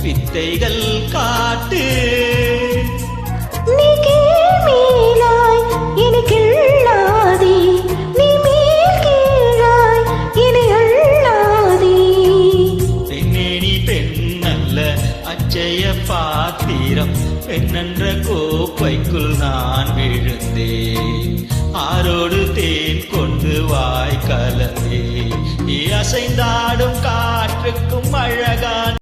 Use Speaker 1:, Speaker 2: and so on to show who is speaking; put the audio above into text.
Speaker 1: வித்தைகள் காட்டு.
Speaker 2: நீ கீழ்மேலாய் இனி கிள்ளாதே, நீ மேல் கீழாய் இனி அள்ளாதே.
Speaker 1: பெண்ணே நீ பெண்ணல்ல அச்சய பாத்திரம், பெண்ணென்ற கோப்பைக்குள் நான் விழுந்தேன். ஆரோடு தேன் கொண்டு வாய் கலந்தே, அசைந்தாடும் காற்றுக்கும் அழகான்